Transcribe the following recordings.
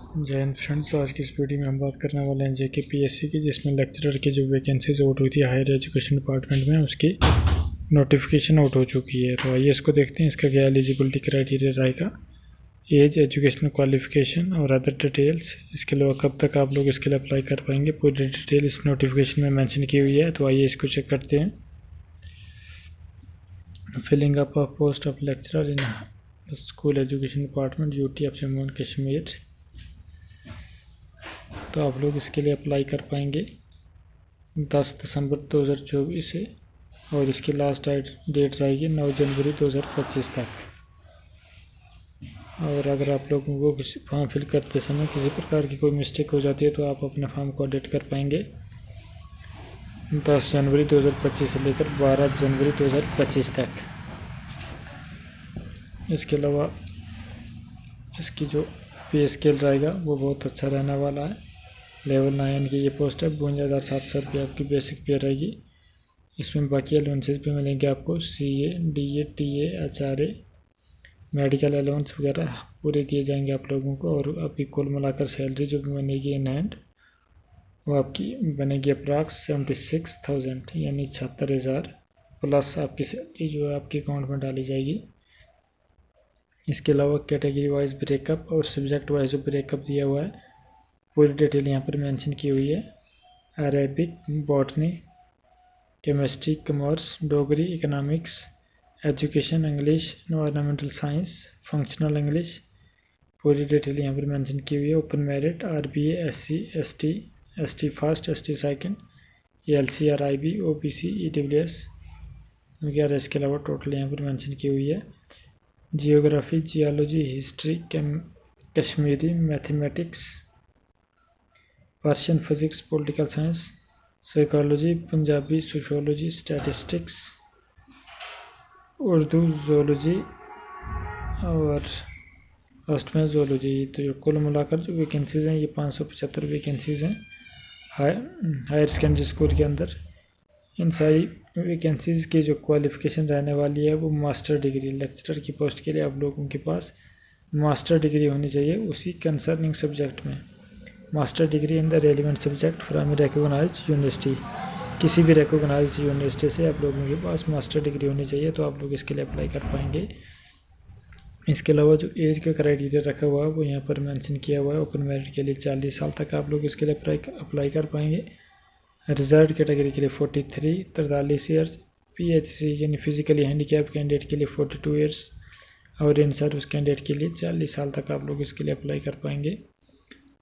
जय हिंद फ्रेंड्स। आज की इस वीडियो में हम बात करने वाले हैं जेके पीएससी की, जिसमें लेक्चरर की जो वैकेंसीज आउट हुई थी हायर एजुकेशन डिपार्टमेंट में, उसकी नोटिफिकेशन आउट हो चुकी है। तो आइए इसको देखते हैं। इसका क्या एलिजिबिलिटी क्राइटेरिया रहेगा, एज, एजुकेशनल क्वालिफिकेशन और अदर डिटेल्स। इसके अलावा कब तक आप लोग इसके लिए अप्लाई कर पाएंगे, पूरी डिटेल इस नोटिफिकेशन में मैंशन की हुई है। तो आइए इसको चेक करते हैं। Filling up of post of lecturer in school education department UT of Jammu and Kashmir. तो आप लोग इसके लिए अप्लाई कर पाएंगे 10 दिसंबर 2024 से, और इसकी लास्ट डेट रहेगी 9 जनवरी 2025 तक। और अगर आप लोगों को किसी फॉर्म फिल करते समय किसी प्रकार की कोई मिस्टेक हो जाती है तो आप अपने फॉर्म को एडिट कर पाएंगे 10 जनवरी 2025 से लेकर 12 जनवरी 2025 तक। इसके अलावा इसकी जो पे स्केल रहेगा वो बहुत अच्छा रहने वाला है। लेवल 9 की ये पोस्ट है। 52,700 रुपये आपकी बेसिक पे रहेगी। इसमें बाकी अलाउंसेस भी मिलेंगे आपको, CA, DA, TA, HRA, medical allowance वगैरह पूरे दिए जाएंगे आप लोगों को। और आपकी कुल मिलाकर सैलरी जो भी बनेगी इन हैंड वो आपकी बनेगी अप्रॉक्स 76,000, यानी 76,000 प्लस आपकी सैलरी जो है आपके अकाउंट में डाली जाएगी। इसके अलावा कैटेगरी वाइज ब्रेकअप और सब्जेक्ट वाइज जो ब्रेकअप दिया हुआ है पूरी डिटेल यहाँ पर मेंशन की हुई है। Arabic, botany, chemistry, commerce, Dogri, economics, education, English, environmental science, functional English, पूरी डिटेल यहाँ पर मेंशन की हुई है। Open merit, RBA, SC, ST, ST first, ST second, ALC, RIB, OBC, EWS वगैरह। इसके अलावा टोटल यहाँ पर मेंशन की हुई है। Geography, geology, history, Kashmiri, mathematics, Persian, physics, political science, psychology, Punjabi, sociology, statistics, Urdu, zoology और फर्स्ट में जोलॉजी। तो ये कुल मिलाकर जो वैकेंसीज़ हैं ये 575 वैकेंसीज़ हैं हायर सेकेंडरी स्कूल के अंदर। इन सारी वैकेंसीज़ की जो क्वालिफ़िकेशन रहने वाली है वो मास्टर डिग्री। लेक्चरर की पोस्ट के लिए आप लोगों के पास मास्टर डिग्री होनी चाहिए उसी कंसर्निंग सब्जेक्ट में। Master degree in the relevant subject from recognised university, किसी भी रिकॉग्नाइज्ड यूनिवर्सिटी से आप लोगों के पास मास्टर डिग्री होनी चाहिए, तो आप लोग इसके लिए अप्लाई कर पाएंगे। इसके अलावा जो एज का क्राइटेरिया रखा हुआ है वो यहाँ पर मेंशन किया हुआ है। ओपन मेरिट के लिए 40 साल तक आप लोग इसके लिए अप्लाई कर पाएंगे। रिजर्व कैटेगरी के लिए 43 ईयर्स, PHC यानी फिजिकली हैंडीकैप कैंडिडेट के लिए 42 ईयर्स, और इन सर्विस कैंडिडेट के लिए 40 साल तक आप लोग इसके लिए अप्लाई कर पाएंगे,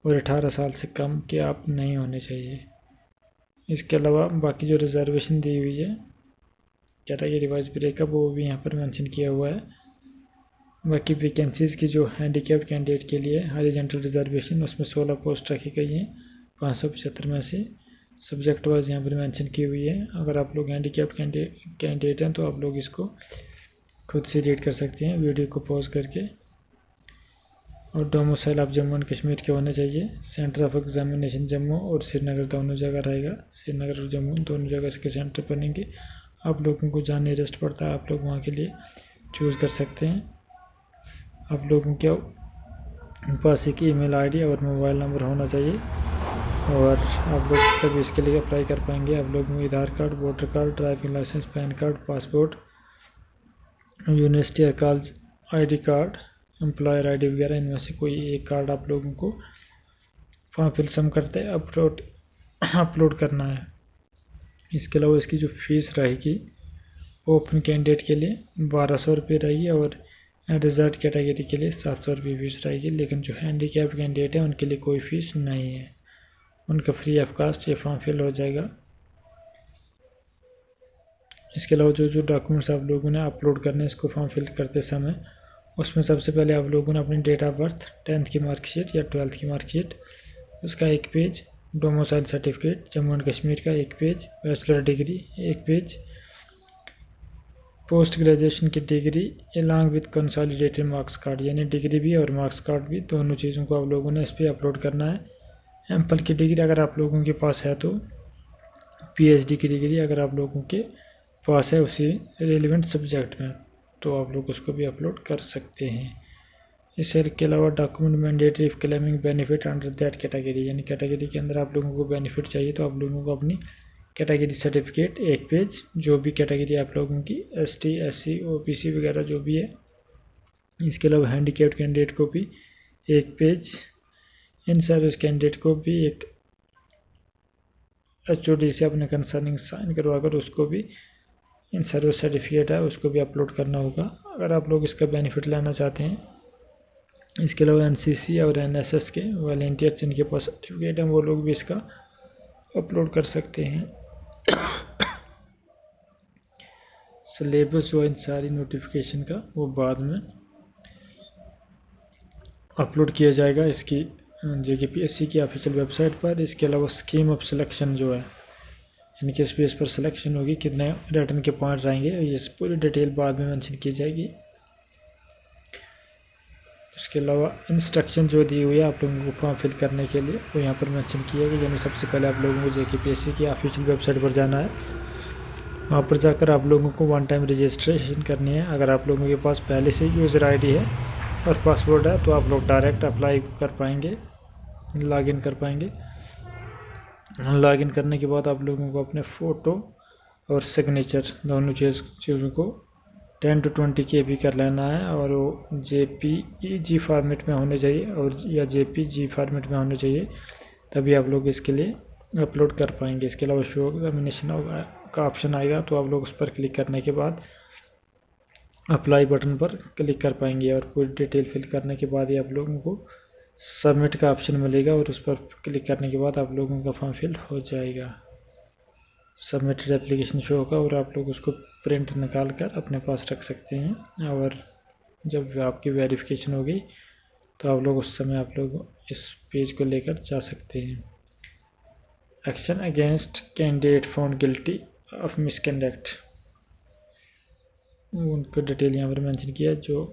और 18 साल से कम के आप नहीं होने चाहिए। इसके अलावा बाकी जो रिजर्वेशन दी हुई है कैटेगरी वाइज ब्रेकअप वो भी यहाँ पर मेंशन किया हुआ है। बाकी वैकेंसीज़ की जो हैंडीकैप कैंडिडेट के लिए हॉरिजॉन्टल रिजर्वेशन उसमें 16 पोस्ट रखी गई हैं 575 में से। सब्जेक्ट वाइज यहाँ पर मेंशन की हुई है। अगर आप लोग हैंडीकैप कैंडिडेट हैं तो आप लोग इसको खुद से रीड कर सकते हैं वीडियो को पॉज करके। और डोमिसाइल आप जम्मू एंड कश्मीर के होने चाहिए। सेंटर ऑफ एग्जामिनेशन जम्मू और श्रीनगर दोनों जगह रहेगा। श्रीनगर और जम्मू दोनों जगह इसके सेंटर बनेंगे। आप लोगों को जहाँ नियरेस्ट पड़ता है आप लोग वहाँ के लिए चूज़ कर सकते हैं। आप लोगों के पास एक ईमेल आईडी और मोबाइल नंबर होना चाहिए, और आप लोग तब इसके लिए अप्लाई कर पाएंगे। आप लोग में Aadhaar card, voter card, driving licence, PAN card, passport, university या college ID card, employer ID वगैरह, इनमें से कोई एक कार्ड आप लोगों को फॉर्म फिल सम करते अपलोड करना है। इसके अलावा इसकी जो फीस रहेगी ओपन कैंडिडेट के लिए 1200 रुपये रहेगी, और रिजर्व कैटेगरी के लिए 700 रुपये फीस रहेगी। लेकिन जो हैंडीकैप कैंडिडेट है उनके लिए कोई फ़ीस नहीं है, उनका फ्री ऑफ कास्ट ये फॉर्म फिल हो जाएगा। इसके अलावा जो डॉक्यूमेंट्स आप लोगों ने अपलोड करने हैं इसको फॉर्म फिल करते समय, उसमें सबसे पहले आप लोगों ने अपनी डेट ऑफ बर्थ, 10th की मार्कशीट या 12th की मार्कशीट, उसका एक page, domicile certificate Jammu and Kashmir का एक पेज, बैचलर डिग्री एक पेज, पोस्ट ग्रेजुएशन की degree along with consolidated marks card, यानी डिग्री भी और मार्क्स कार्ड भी, दोनों चीज़ों को आप लोगों ने इस पर अपलोड करना है। एम्पल की डिग्री अगर आप लोगों के पास है तो, PhD की डिग्री अगर आप लोगों के पास है उसी रेलिवेंट सब्जेक्ट में तो आप लोग उसको भी अपलोड कर सकते हैं। इसके अलावा document mandatory if claiming benefit under that category, यानी कैटेगरी के अंदर आप लोगों को बेनिफिट चाहिए तो आप लोगों को अपनी कैटेगरी सर्टिफिकेट एक पेज, जो भी कैटेगरी आप लोगों की ST SC OBC वगैरह जो भी है, इसके अलावा हैंडीकैप्ड कैंडिडेट को भी एक पेज, इन सर्विस कैंडिडेट को भी एक HOD से अपने कंसर्निंग साइन करवाकर उसको भी इन सर्विस सर्टिफिकेट है उसको भी अपलोड करना होगा अगर आप लोग इसका बेनिफिट लेना चाहते हैं। इसके अलावा NCC और NSS के वॉलंटियर्स जिनके पास सर्टिफिकेट हैं वो लोग भी इसका अपलोड कर सकते हैं। सिलेबस जो इन सारी नोटिफिकेशन का वो बाद में अपलोड किया जाएगा इसकी JKPSC की ऑफिशियल वेबसाइट पर। इसके अलावा स्कीम ऑफ सिलेक्शन जो है, इनके स्पेस पर सिलेक्शन होगी, कितने रिटर्न के पॉइंट्स आएंगे, ये पूरी डिटेल बाद में मेंशन की जाएगी। इसके अलावा इंस्ट्रक्शन जो दी हुई है आप लोगों को फॉर्म फिल करने के लिए वो यहाँ पर मेंशन किया गया, यानी सबसे पहले आप लोगों को JKPSC की ऑफिशियल वेबसाइट पर जाना है। वहाँ पर जाकर आप लोगों को वन टाइम रजिस्ट्रेशन करनी है। अगर आप लोगों के पास पहले से यूज़र ID है और पासवर्ड है तो आप लोग डायरेक्ट अप्लाई कर पाएंगे, लॉगिन कर पाएंगे। लॉगिन करने के बाद आप लोगों को अपने फ़ोटो और सिग्नेचर दोनों चीज़ों को 10 to 20 KB कर लेना है और वो JPEG फॉर्मेट में होने चाहिए और या JPG फॉर्मेट में होने चाहिए, तभी आप लोग इसके लिए अपलोड कर पाएंगे। इसके अलावा शो एग्जामिनेशन का ऑप्शन आएगा तो आप लोग उस पर क्लिक करने के बाद अप्लाई बटन पर क्लिक कर पाएंगे और पूरी डिटेल फिल करने के बाद ही आप लोगों को सबमिट का ऑप्शन मिलेगा और उस पर क्लिक करने के बाद आप लोगों का फॉर्म फिल हो जाएगा। सबमिटेड एप्लीकेशन शो होगा और आप लोग उसको प्रिंट निकाल कर अपने पास रख सकते हैं और जब आपकी वेरिफिकेशन होगी तो आप लोग उस समय आप लोग इस पेज को लेकर जा सकते हैं। Action against candidate found guilty of misconduct, उनको डिटेल यहाँ पर मेंशन किया है। जो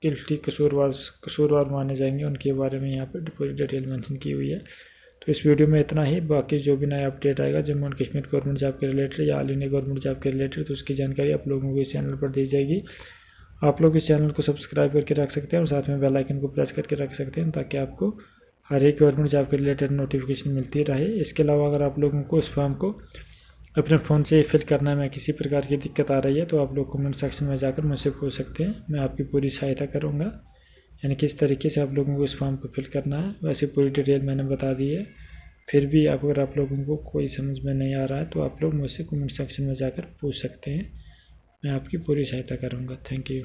गिल्टी कसूरवार माने जाएंगे उनके बारे में यहाँ पर पूरी डिटेल मेंशन की हुई है। तो इस वीडियो में इतना ही। बाकी जो भी नया अपडेट आएगा Jammu and Kashmir government job के रिलेटेड या ऑल इंडिया गवर्नमेंट जॉब के रिलेटेड तो उसकी जानकारी आप लोगों को इस चैनल पर दी जाएगी। आप लोग इस चैनल को सब्सक्राइब करके रख सकते हैं और साथ में बेल आइकन को प्रेस करके रख सकते हैं ताकि आपको हर एक गवर्नमेंट जॉब के रिलेटेड नोटिफिकेशन मिलती रहे। इसके अलावा अगर आप लोगों को इस फॉर्म को अपने फ़ोन से फिल करने में किसी प्रकार की दिक्कत आ रही है तो आप लोग कमेंट सेक्शन में जाकर मुझसे पूछ सकते हैं, मैं आपकी पूरी सहायता करूँगा। यानी किस तरीके से आप लोगों को इस फॉर्म को फिल करना है वैसे पूरी डिटेल मैंने बता दी है। फिर भी अगर आप लोगों को कोई समझ में नहीं आ रहा है तो आप लोग मुझसे कमेंट सेक्शन में जाकर पूछ सकते हैं, मैं आपकी पूरी सहायता करूँगा। Thank you.